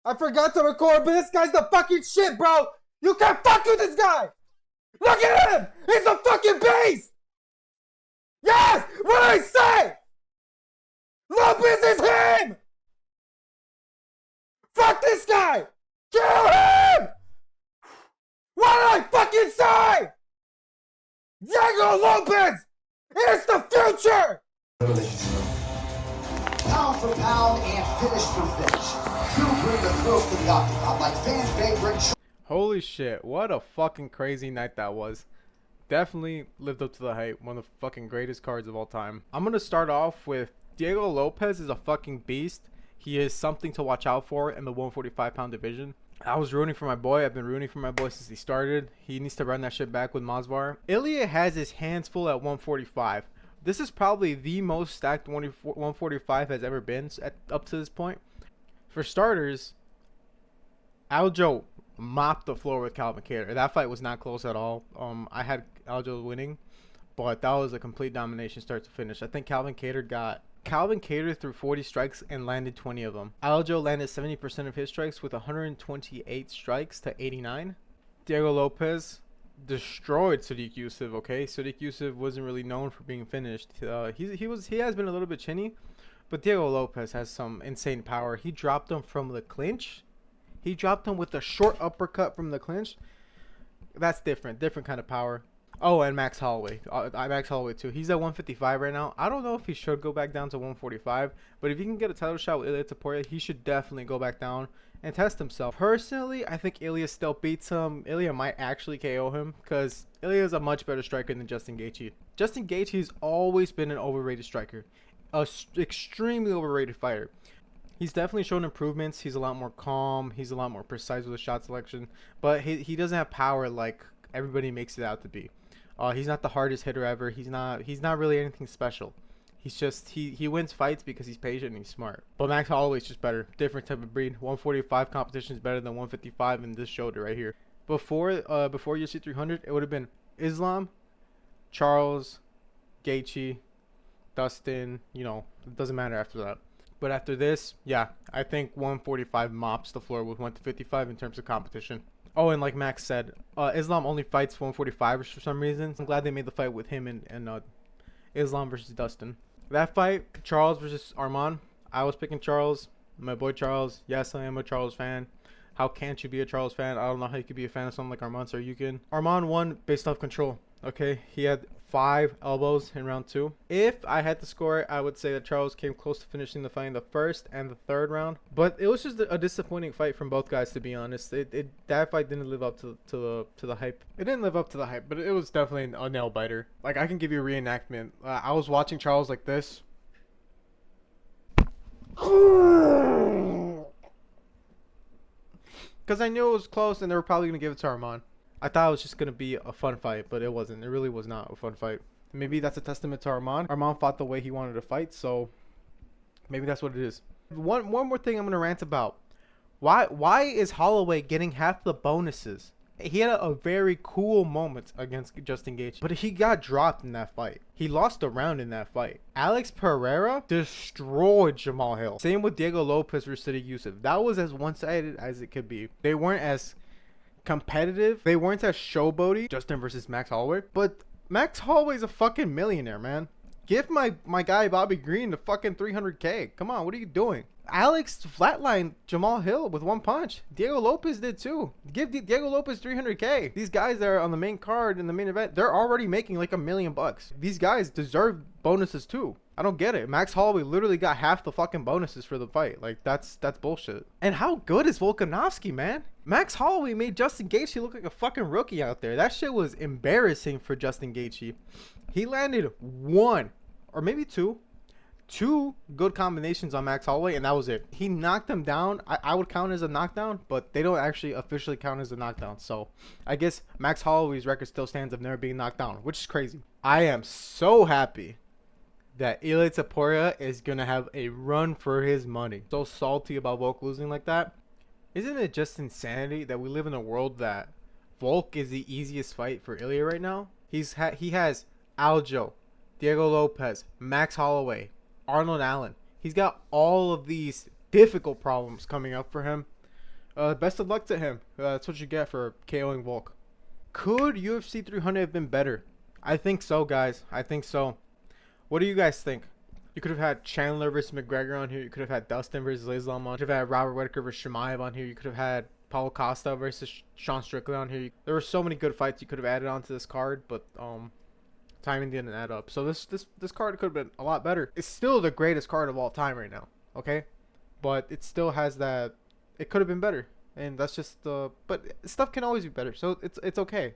I forgot to record, but this guy's the fucking shit, bro. You can't fuck with this guy. Look at him. He's a fucking beast. Yes, what I say. Lopez is him. Fuck this guy. Kill him. What did I fucking say? Diego Lopez is the future. Pound for pound and finish for finish. You bring the thrills to the octagon like fan favorite. Holy shit, what a fucking crazy night that was. Definitely lived up to the hype. One of the fucking greatest cards of all time. I'm gonna start off with Diego Lopes is a fucking beast. He is something to watch out for in the 145-pound division. I was rooting for my boy. I've been rooting for my boy since he started. He needs to run that shit back with Masvidal. Ilia has his hands full at 145. This is probably the most stacked 145 has ever been up to this point. For starters, Aljo mopped the floor with Calvin Kattar. That fight was not close at all. I had Aljo winning, but that was a complete domination start to finish. I think Calvin Kattar threw 40 strikes and landed 20 of them. Aljo landed 70% of his strikes with 128 strikes to 89. Diego Lopes destroyed Sodiq Yusuff. Okay, Sodiq Yusuff wasn't really known for being finished. He has been a little bit chinny, but Diego Lopes has some insane power. He dropped him from the clinch. He dropped him with a short uppercut from the clinch. That's different kind of power. Oh, and Max Holloway. Max Holloway too. He's at 155 right now. I don't know if he should go back down to 145, but if he can get a title shot with Ilia Topuria, he should definitely go back down and test himself. Personally, I think Ilia still beats him. Ilia might actually KO him because Ilia is a much better striker than Justin Gaethje. Justin Gaethje's always been an overrated striker, a extremely overrated fighter. He's definitely shown improvements. He's a lot more calm. He's a lot more precise with his shot selection, but he doesn't have power like everybody makes it out to be. He's not the hardest hitter ever. He's not really anything special. He's just he wins fights because he's patient and he's smart. But Max Holloway's just better. Different type of breed. 145 competition is better than 155 in this shoulder right here. Before UFC 300, it would have been Islam, Charles, Gaethje, Dustin. You know, it doesn't matter after that. But after this, yeah, I think 145 mops the floor with 155 in terms of competition. Oh, and like Max said, Islam only fights 145ers for some reason. I'm glad they made the fight with him and Islam versus Dustin. That fight, Charles versus Arman. I was picking Charles. My boy Charles. Yes, I am a Charles fan. How can't you be a Charles fan? I don't know how you could be a fan of someone like Arman, so you can. Arman won based off control. Okay, he had 5 elbows in round 2. If I had to score it, I would say that Charles came close to finishing the fight in the first and the third round. But it was just a disappointing fight from both guys, to be honest. That fight didn't live up to the hype. It didn't live up to the hype, but it was definitely a nail biter. Like, I can give you a reenactment. I was watching Charles like this. Because I knew it was close and they were probably going to give it to Arman. I thought it was just going to be a fun fight, but it wasn't. It really was not a fun fight. Maybe that's a testament to Arman. Arman fought the way he wanted to fight, so maybe that's what it is. One more thing I'm going to rant about. Why is Holloway getting half the bonuses? He had a very cool moment against Justin Gaethje, but he got dropped in that fight. He lost a round in that fight. Alex Pereira destroyed Jamal Hill. Same with Diego Lopes versus Sodiq Yusuff. That was as one-sided as it could be. They weren't as competitive. They weren't as showboaty. Justin versus Max Holloway. But Max Holloway's a fucking millionaire, man. Give my guy Bobby Green the fucking 300K. Come on, what are you doing? Alex flatlined Jamal Hill with one punch. Diego Lopes did too. Give Diego Lopes 300K. These guys that are on the main card in the main event, they're already making like $1 million. These guys deserve bonuses too. I don't get it. Max Holloway literally got half the fucking bonuses for the fight. Like, that's bullshit. And how good is Volkanovski, man? Max Holloway made Justin Gaethje look like a fucking rookie out there. That shit was embarrassing for Justin Gaethje. He landed 1 or maybe 2 good combinations on Max Holloway, and that was it. He knocked him down. I would count as a knockdown, but they don't actually officially count as a knockdown. So I guess Max Holloway's record still stands of never being knocked down, which is crazy. I am so happy that Ilia Topuria is going to have a run for his money. So salty about Volk losing like that. Isn't it just insanity that we live in a world that Volk is the easiest fight for Ilia right now? He has Aljo, Diego Lopes, Max Holloway, Arnold Allen. He's got all of these difficult problems coming up for him. Best of luck to him. That's what you get for KOing Volk. Could UFC 300 have been better? I think so, guys. I think so. What do you guys think? You could have had Chandler versus McGregor on here. You could have had Dustin versus Islam on. You could have had Robert Whitaker versus Shemaev on here. You could have had Paulo Costa versus Sean Strickland on here. There were so many good fights you could have added onto this card, but timing didn't add up. So this card could have been a lot better. It's still the greatest card of all time right now. Okay, but it still has that. It could have been better, and that's just but stuff can always be better. So it's okay.